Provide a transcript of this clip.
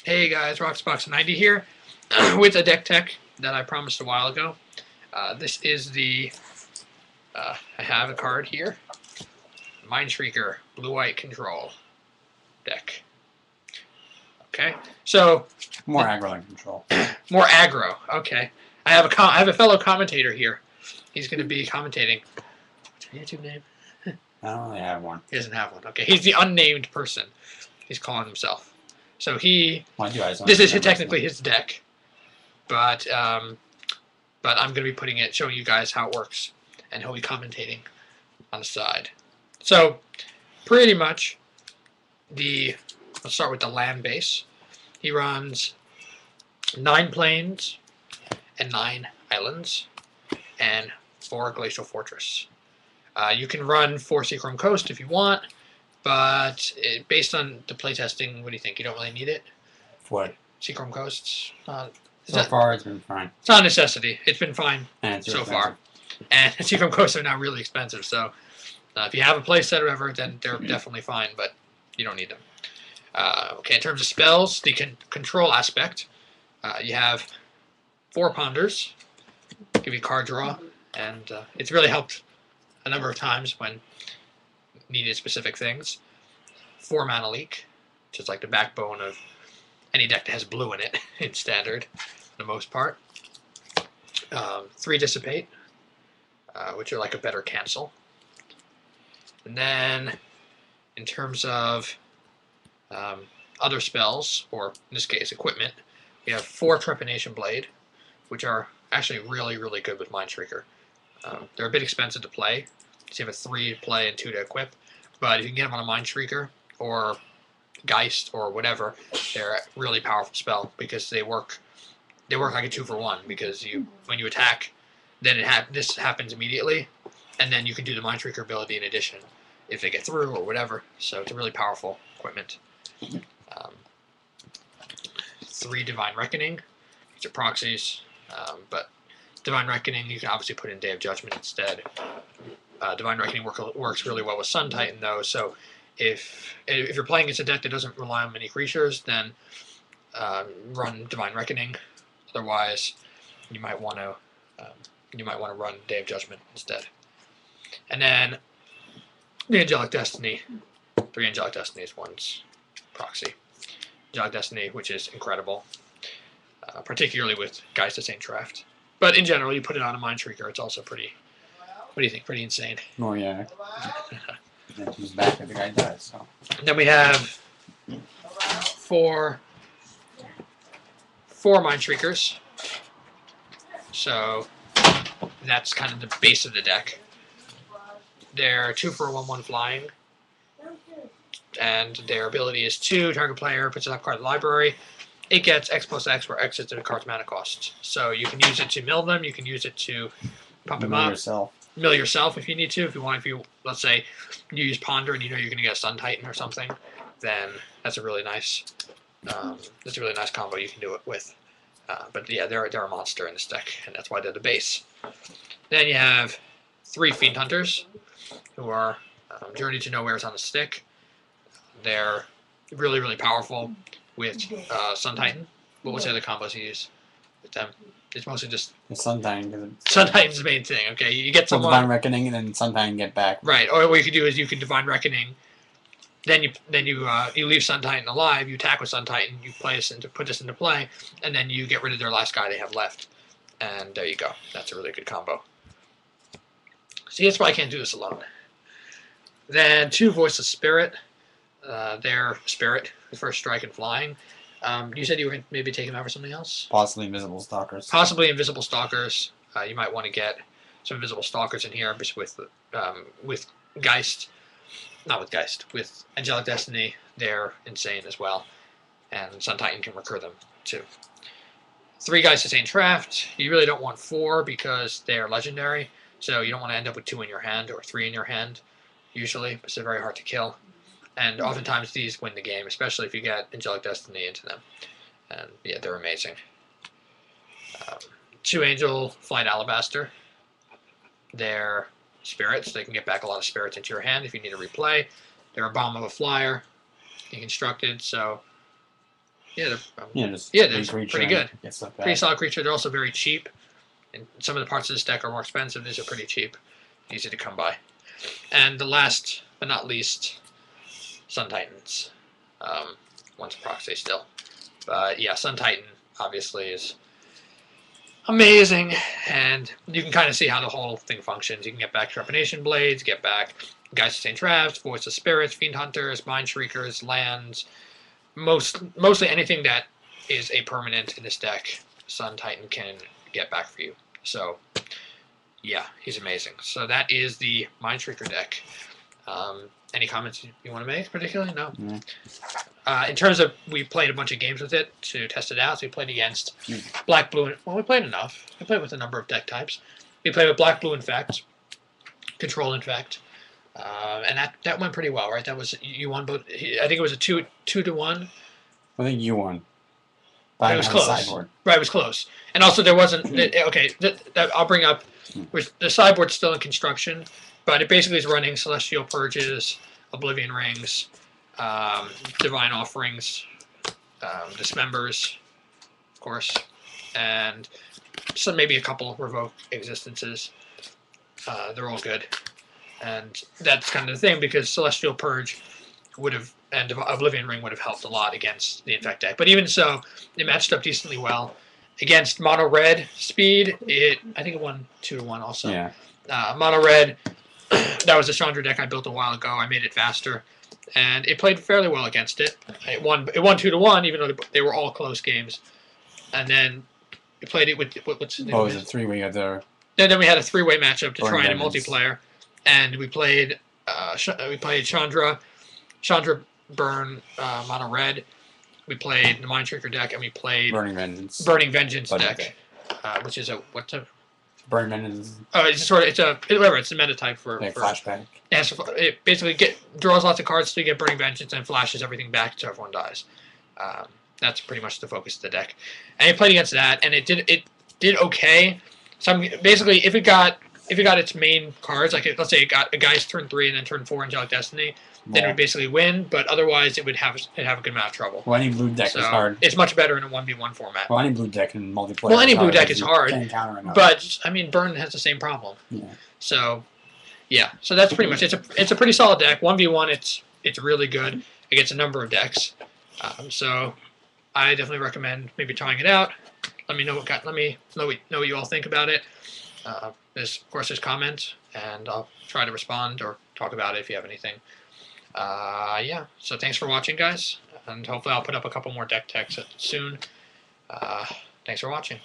Hey guys, Roxbox90 here with a deck tech that I promised a while ago. This is the, I have a card here, Mindshrieker Blue-White Control deck. Okay, so more aggro than control. More aggro. Okay, I have a fellow commentator here. He's going to be commentating. What's your YouTube name? I don't really have one. He doesn't have one. Okay, he's the unnamed person. He's calling himself. So this is technically his deck, but I'm going to be showing you guys how it works, and he'll be commentating on the side. So, pretty much, let's start with the land base. He runs 9 plains and 9 islands and 4 glacial fortress. You can run 4 Seachrome Coast if you want, but based on the playtesting, what do you think? You don't really need it? What? Seachrome Coasts? So far, it's been fine. It's not a necessity. It's been fine so far. And Seachrome Coasts are now really expensive, so if you have a playset or whatever, then they're definitely fine, but you don't need them. Okay, in terms of spells, the control aspect, you have 4 Ponders, give you card draw, and it's really helped a number of times when needed specific things. 4 Mana Leak, which is like the backbone of any deck that has blue in it in Standard, for the most part. 3 Dissipate, which are like a better cancel. And then, in terms of other spells, or in this case, equipment, we have 4 Trepanation Blade, which are actually really, really good with Mindshrieker. They're a bit expensive to play, so you have a 3 play and 2 to equip, but if you can get them on a Mindshrieker, or Geist, or whatever, they're a really powerful spell, because they work like a 2-for-1, because when you attack, then this happens immediately, and then you can do the Mindshrieker ability in addition, if they get through, or whatever, so it's a really powerful equipment. 3 Divine Reckoning, these are proxies, but Divine Reckoning, you can obviously put in Day of Judgment instead. Divine Reckoning works really well with Sun Titan, though, so if you're playing against a deck that doesn't rely on many creatures, then run Divine Reckoning. Otherwise, you might want to run Day of Judgment instead. And then the Angelic Destiny, 3 Angelic Destinies, 1's proxy. Angelic Destiny, which is incredible, particularly with Geist of Saint Draft. But in general, you put it on a Mindshrieker, it's also pretty. What do you think? Pretty insane. Oh yeah. Then he's back if the guy dies. So. And then we have 4 Mindshriekers. So that's kind of the base of the deck. They're 2 for 1/1 flying, and their ability is 2. Target player puts a top card in the library. It gets X+X, where X is the card's mana cost. So you can use it to mill them. You can use it to pump them up. Mill yourself if you need to. If you let's say you use Ponder and you know you're going to get a Sun Titan or something, then that's a really nice combo you can do it with. But yeah, they're a monster in this deck, and that's why they're the base. Then you have 3 Fiend Hunters, who are Journey to Nowhere's on the stick. They're really, really powerful with Sun Titan. What was the other combos you use with them? It's mostly just Sun Titan. Sun Titan's the main thing. Okay, you get someone Divine Reckoning and then Sun Titan get back. Right. Or what you can do is you can Divine Reckoning. Then you leave Sun Titan alive. You attack with Sun Titan. You put this into play, and then you get rid of their last guy they have left. And there you go. That's a really good combo. See, that's why I can't do this alone. Then 2 Voice of Spirit. They're Spirit, the first strike and flying. You said you were going to maybe take them out for something else? Possibly Invisible Stalkers. Possibly Invisible Stalkers. You might want to get some Invisible Stalkers in here with Geist. Not with Geist. With Angelic Destiny, they're insane as well. And Sun Titan can recur them, too. 3 Geist of Saint Draft. You really don't want 4 because they're legendary. So you don't want to end up with 2 in your hand or 3 in your hand, usually. Because they're very hard to kill. And oftentimes these win the game, especially if you get Angelic Destiny into them. And yeah, they're amazing. 2 Angel Flight Alabaster. They're spirits. They can get back a lot of spirits into your hand if you need to replay. They're a bomb of a flyer, deconstructed, so Yeah, just they're big creature pretty good. and get stuff Pretty back. solid creature. They're also very cheap. And some of the parts of this deck are more expensive. These are pretty cheap. Easy to come by. And the last but not least, Sun Titans. One's a proxy still. But yeah, Sun Titan obviously is amazing, and you can kind of see how the whole thing functions. You can get back Trepanation Blades, get back Guys Sustain Traps, Voice of Spirits, Fiend Hunters, Mindshriekers, lands, mostly anything that is a permanent in this deck, Sun Titan can get back for you. So, yeah, he's amazing. So that is the Mindshrieker deck. Any comments you want to make particularly? No? Yeah. In terms of, we played a bunch of games with it to test it out. So we played against Black, Blue, well, we played enough. We played with a number of deck types. We played with Black, Blue Infect, Control Infect, and that went pretty well, right? That was, you won both. I think it was a 2-1. I think you won. But it was close. Sideboard. Right, it was close. And also there wasn't, okay, I'll bring up, the sideboard's still in construction, but it basically is running Celestial Purges, Oblivion Rings, Divine Offerings, Dismembers, of course, and some maybe a couple Revoke Existences. They're all good. And that's kind of the thing, because Celestial Purge would have, and Oblivion Ring would have helped a lot against the Infect deck. But even so, it matched up decently well. Against Mono Red Speed, I think it won 2-1 also. Yeah. Mono Red, that was a Chandra deck I built a while ago. I made it faster, and it played fairly well against it. It won 2-1, even though they were all close games. And then we played it with what's the name? Oh, it was a 3-way of the. Then we had a 3-way matchup to try in a Vengeance. multiplayer, and we played Chandra Burn, Mono Red. We played the Mindshrieker deck, and we played Burning Vengeance. Burning Vengeance But deck, which is what's a Burning Vengeance. oh, it's a meta type for Flashback. Yeah, so it basically draws lots of cards so you get Burning Vengeance and flashes everything back so everyone dies. That's pretty much the focus of the deck. And it played against that, and it did okay. So basically, if it got its main cards, like let's say it got a guy's turn 3 and then turn 4 Angelic Destiny, then it would basically win. But otherwise, it would have a good amount of trouble. Well, any blue deck So is hard. it's much better in a 1v1 format. Well, any blue deck in multiplayer. Well, any is blue hard deck because is you hard, can't counter another. But I mean, Burn has the same problem. Yeah. So, yeah. So that's pretty much it's a pretty solid deck. 1v1, it's really good against a number of decks. So I definitely recommend maybe trying it out. Let me know what you all think about it. There's comments, and I'll try to respond or talk about it if you have anything. Yeah. So thanks for watching, guys, and hopefully I'll put up a couple more deck techs soon. Thanks for watching.